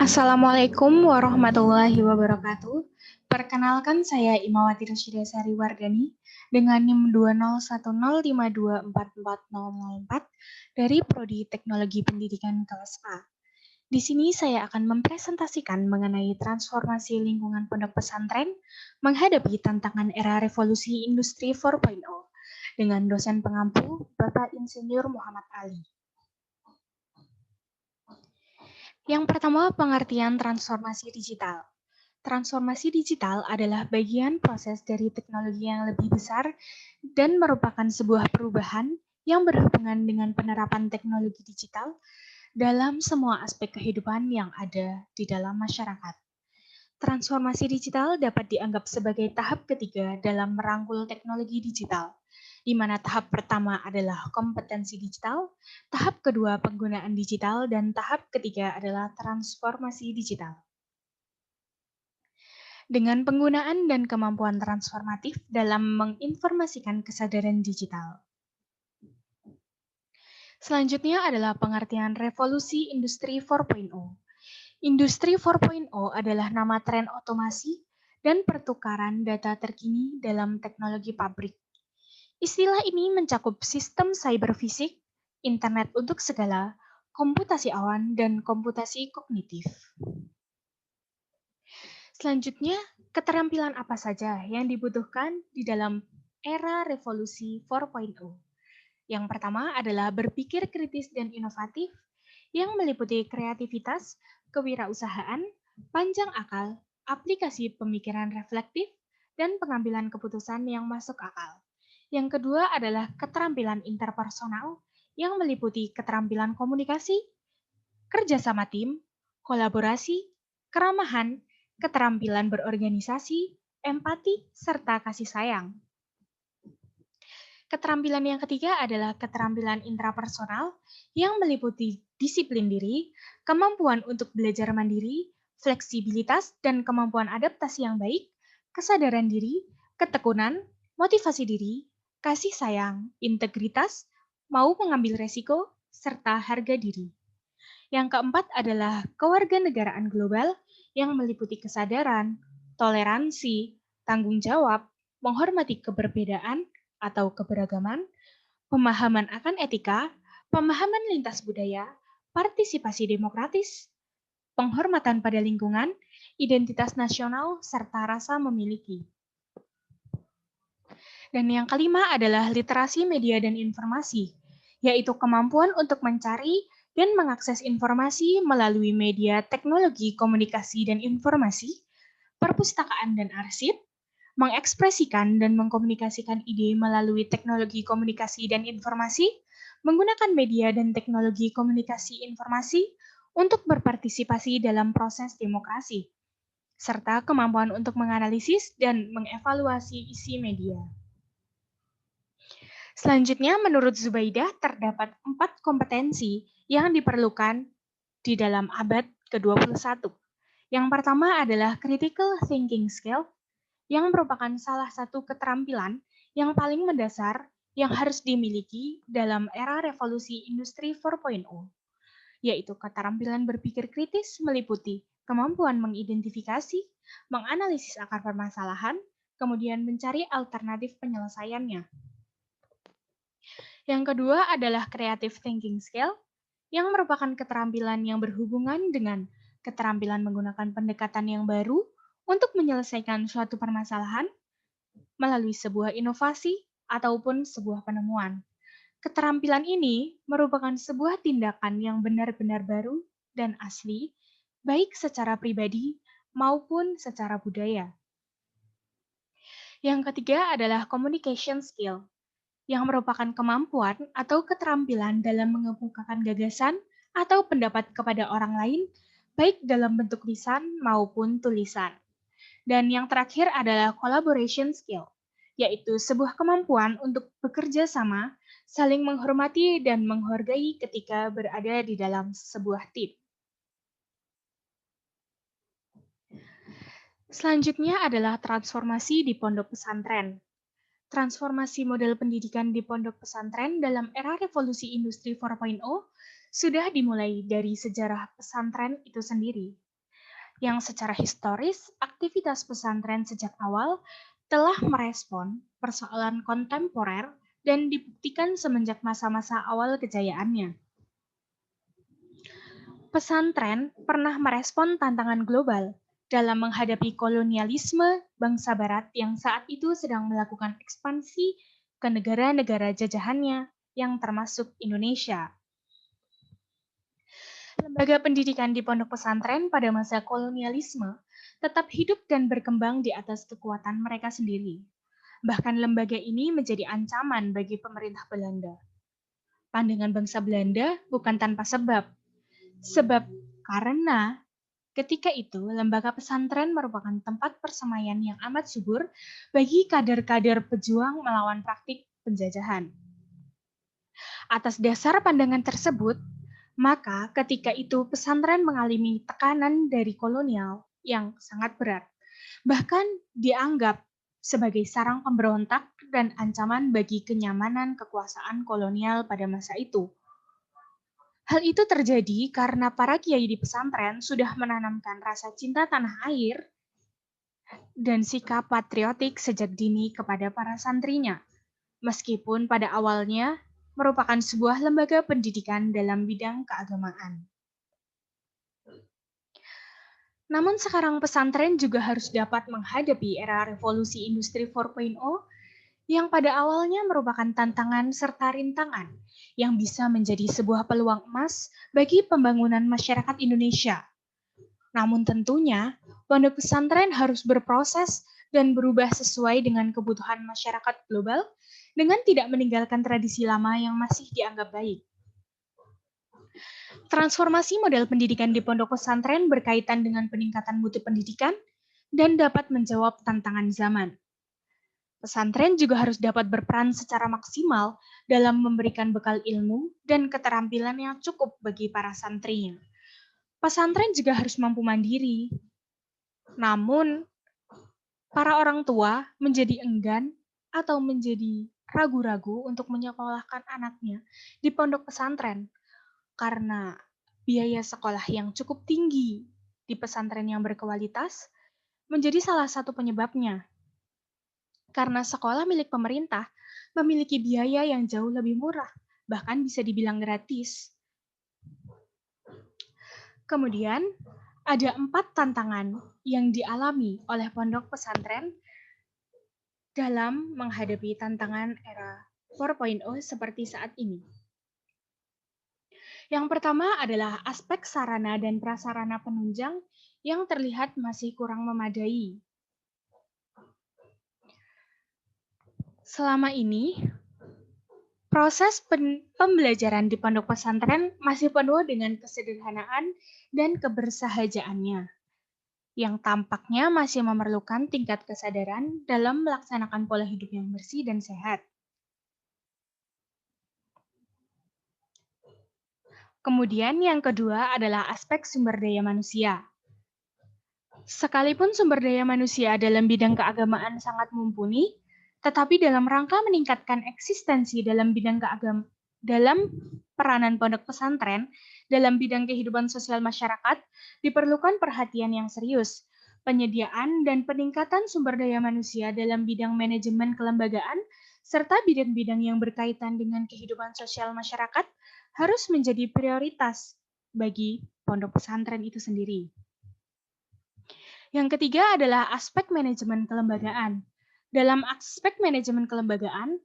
Assalamualaikum warahmatullahi wabarakatuh. Perkenalkan saya Imawati Rasyida Sari Wardani dengan NIM 20105244004 dari Prodi Teknologi Pendidikan kelas A. Di sini saya akan mempresentasikan mengenai transformasi lingkungan pondok pesantren menghadapi tantangan era revolusi industri 4.0 dengan dosen pengampu Bapak Insinyur Muhammad Ali. Yang pertama, pengertian transformasi digital. Transformasi digital adalah bagian proses dari teknologi yang lebih besar dan merupakan sebuah perubahan yang berhubungan dengan penerapan teknologi digital dalam semua aspek kehidupan yang ada di dalam masyarakat. Transformasi digital dapat dianggap sebagai tahap ketiga dalam merangkul teknologi digital, di mana tahap pertama adalah kompetensi digital, tahap kedua penggunaan digital, dan tahap ketiga adalah transformasi digital. Dengan penggunaan dan kemampuan transformatif dalam menginformasikan kesadaran digital. Selanjutnya adalah pengertian revolusi industri 4.0. Industri 4.0 adalah nama tren otomasi dan pertukaran data terkini dalam teknologi pabrik. Istilah ini mencakup sistem cyber fisik, internet untuk segala, komputasi awan, dan komputasi kognitif. Selanjutnya, keterampilan apa saja yang dibutuhkan di dalam era revolusi 4.0? Yang pertama adalah berpikir kritis dan inovatif, yang meliputi kreativitas, kewirausahaan, panjang akal, aplikasi pemikiran reflektif, dan pengambilan keputusan yang masuk akal. Yang kedua adalah keterampilan interpersonal, yang meliputi keterampilan komunikasi, kerjasama tim, kolaborasi, keramahan, keterampilan berorganisasi, empati, serta kasih sayang. Keterampilan yang ketiga adalah keterampilan intrapersonal yang meliputi disiplin diri, kemampuan untuk belajar mandiri, fleksibilitas dan kemampuan adaptasi yang baik, kesadaran diri, ketekunan, motivasi diri, kasih sayang, integritas, mau mengambil resiko, serta harga diri. Yang keempat adalah kewarganegaraan global yang meliputi kesadaran, toleransi, tanggung jawab, menghormati keberbedaan atau keberagaman, pemahaman akan etika, pemahaman lintas budaya, partisipasi demokratis, penghormatan pada lingkungan, identitas nasional, serta rasa memiliki. Dan yang kelima adalah literasi media dan informasi, yaitu kemampuan untuk mencari dan mengakses informasi melalui media teknologi komunikasi dan informasi, perpustakaan dan arsip, mengekspresikan dan mengkomunikasikan ide melalui teknologi komunikasi dan informasi, menggunakan media dan teknologi komunikasi informasi untuk berpartisipasi dalam proses demokrasi, serta kemampuan untuk menganalisis dan mengevaluasi isi media. Selanjutnya, menurut Zubaidah, terdapat 4 kompetensi yang diperlukan di dalam abad ke-21. Yang pertama adalah critical thinking skill, yang merupakan salah satu keterampilan yang paling mendasar yang harus dimiliki dalam era revolusi industri 4.0, yaitu keterampilan berpikir kritis meliputi kemampuan mengidentifikasi, menganalisis akar permasalahan, kemudian mencari alternatif penyelesaiannya. Yang kedua adalah creative thinking skill, yang merupakan keterampilan yang berhubungan dengan keterampilan menggunakan pendekatan yang baru untuk menyelesaikan suatu permasalahan melalui sebuah inovasi ataupun sebuah penemuan. Keterampilan ini merupakan sebuah tindakan yang benar-benar baru dan asli, baik secara pribadi maupun secara budaya. Yang ketiga adalah communication skill, yang merupakan kemampuan atau keterampilan dalam mengemukakan gagasan atau pendapat kepada orang lain, baik dalam bentuk lisan maupun tulisan. Dan yang terakhir adalah collaboration skill, yaitu sebuah kemampuan untuk bekerja sama, saling menghormati dan menghargai ketika berada di dalam sebuah tim. Selanjutnya adalah transformasi di pondok pesantren. Transformasi model pendidikan di pondok pesantren dalam era revolusi industri 4.0 sudah dimulai dari sejarah pesantren itu sendiri. yang secara historis aktivitas pesantren sejak awal telah merespon persoalan kontemporer dan dibuktikan semenjak masa-masa awal kejayaannya. Pesantren pernah merespon tantangan global dalam menghadapi kolonialisme bangsa Barat yang saat itu sedang melakukan ekspansi ke negara-negara jajahannya yang termasuk Indonesia. Lembaga pendidikan di pondok pesantren pada masa kolonialisme tetap hidup dan berkembang di atas kekuatan mereka sendiri. Bahkan lembaga ini menjadi ancaman bagi pemerintah Belanda. Pandangan bangsa Belanda bukan tanpa sebab. Sebab karena ketika itu lembaga pesantren merupakan tempat persemaian yang amat subur bagi kader-kader pejuang melawan praktik penjajahan. Atas dasar pandangan tersebut, maka ketika itu pesantren mengalami tekanan dari kolonial yang sangat berat, bahkan dianggap sebagai sarang pemberontak dan ancaman bagi kenyamanan kekuasaan kolonial pada masa itu. Hal itu terjadi karena para kiai di pesantren sudah menanamkan rasa cinta tanah air dan sikap patriotik sejak dini kepada para santrinya, meskipun pada awalnya merupakan sebuah lembaga pendidikan dalam bidang keagamaan. Namun sekarang pesantren juga harus dapat menghadapi era revolusi industri 4.0 yang pada awalnya merupakan tantangan serta rintangan yang bisa menjadi sebuah peluang emas bagi pembangunan masyarakat Indonesia. Namun tentunya, pondok pesantren harus berproses dan berubah sesuai dengan kebutuhan masyarakat global dengan tidak meninggalkan tradisi lama yang masih dianggap baik. Transformasi model pendidikan di pondok pesantren berkaitan dengan peningkatan mutu pendidikan dan dapat menjawab tantangan zaman. Pesantren juga harus dapat berperan secara maksimal dalam memberikan bekal ilmu dan keterampilan yang cukup bagi para santrinya. Pesantren juga harus mampu mandiri. Namun, para orang tua menjadi enggan atau menjadi ragu-ragu untuk menyekolahkan anaknya di pondok pesantren karena biaya sekolah yang cukup tinggi di pesantren yang berkualitas menjadi salah satu penyebabnya. Karena sekolah milik pemerintah memiliki biaya yang jauh lebih murah, bahkan bisa dibilang gratis. Kemudian, ada 4 tantangan yang dialami oleh pondok pesantren dalam menghadapi tantangan era 4.0 seperti saat ini. Yang pertama adalah aspek sarana dan prasarana penunjang yang terlihat masih kurang memadai. Selama ini, proses pembelajaran di pondok pesantren masih penuh dengan kesederhanaan dan kebersahajaannya, yang tampaknya masih memerlukan tingkat kesadaran dalam melaksanakan pola hidup yang bersih dan sehat. Kemudian yang kedua adalah aspek sumber daya manusia. Sekalipun sumber daya manusia dalam bidang keagamaan sangat mumpuni, tetapi dalam rangka meningkatkan eksistensi dalam bidang dalam peranan pondok pesantren dalam bidang kehidupan sosial masyarakat diperlukan perhatian yang serius, penyediaan dan peningkatan sumber daya manusia dalam bidang manajemen kelembagaan serta bidang-bidang yang berkaitan dengan kehidupan sosial masyarakat harus menjadi prioritas bagi pondok pesantren itu sendiri. Yang ketiga adalah aspek manajemen kelembagaan. Dalam aspek manajemen kelembagaan,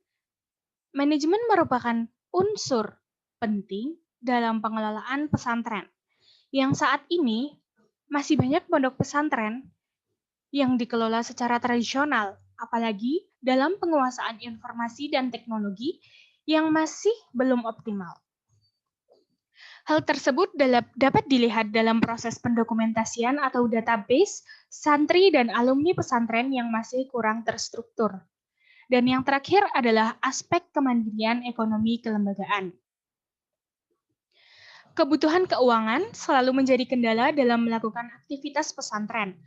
manajemen merupakan unsur penting dalam pengelolaan pesantren. Yang saat ini masih banyak pondok pesantren yang dikelola secara tradisional, apalagi dalam penguasaan informasi dan teknologi yang masih belum optimal. Hal tersebut dapat dilihat dalam proses pendokumentasian atau database santri dan alumni pesantren yang masih kurang terstruktur. Dan yang terakhir adalah aspek kemandirian ekonomi kelembagaan. Kebutuhan keuangan selalu menjadi kendala dalam melakukan aktivitas pesantren,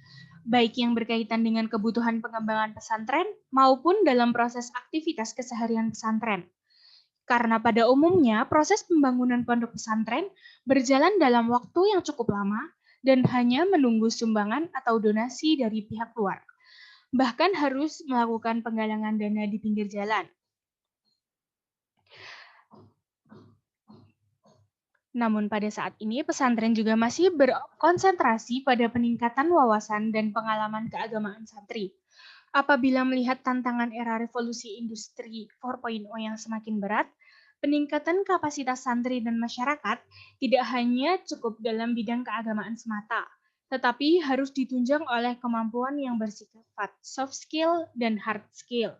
baik yang berkaitan dengan kebutuhan pengembangan pesantren maupun dalam proses aktivitas keseharian pesantren. Karena pada umumnya proses pembangunan pondok pesantren berjalan dalam waktu yang cukup lama dan hanya menunggu sumbangan atau donasi dari pihak luar. Bahkan harus melakukan penggalangan dana di pinggir jalan. Namun pada saat ini pesantren juga masih berkonsentrasi pada peningkatan wawasan dan pengalaman keagamaan santri. Apabila melihat tantangan era revolusi industri 4.0 yang semakin berat, peningkatan kapasitas santri dan masyarakat tidak hanya cukup dalam bidang keagamaan semata, tetapi harus ditunjang oleh kemampuan yang bersifat soft skill dan hard skill.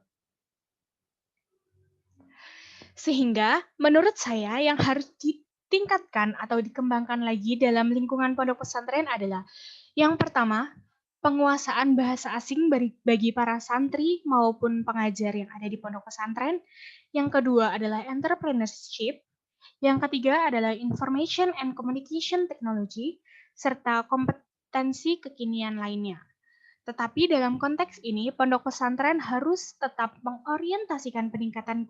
Sehingga menurut saya yang harus ditingkatkan atau dikembangkan lagi dalam lingkungan pondok pesantren adalah yang pertama, penguasaan bahasa asing bagi para santri maupun pengajar yang ada di pondok pesantren. Yang kedua adalah entrepreneurship. Yang ketiga adalah information and communication technology, serta kompetensi kekinian lainnya. Tetapi dalam konteks ini, pondok pesantren harus tetap mengorientasikan peningkatan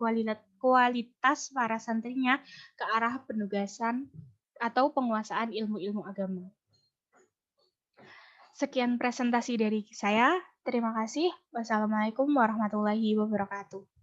kualitas para santrinya ke arah penugasan atau penguasaan ilmu-ilmu agama. Sekian presentasi dari saya. Terima kasih. Wassalamualaikum warahmatullahi wabarakatuh.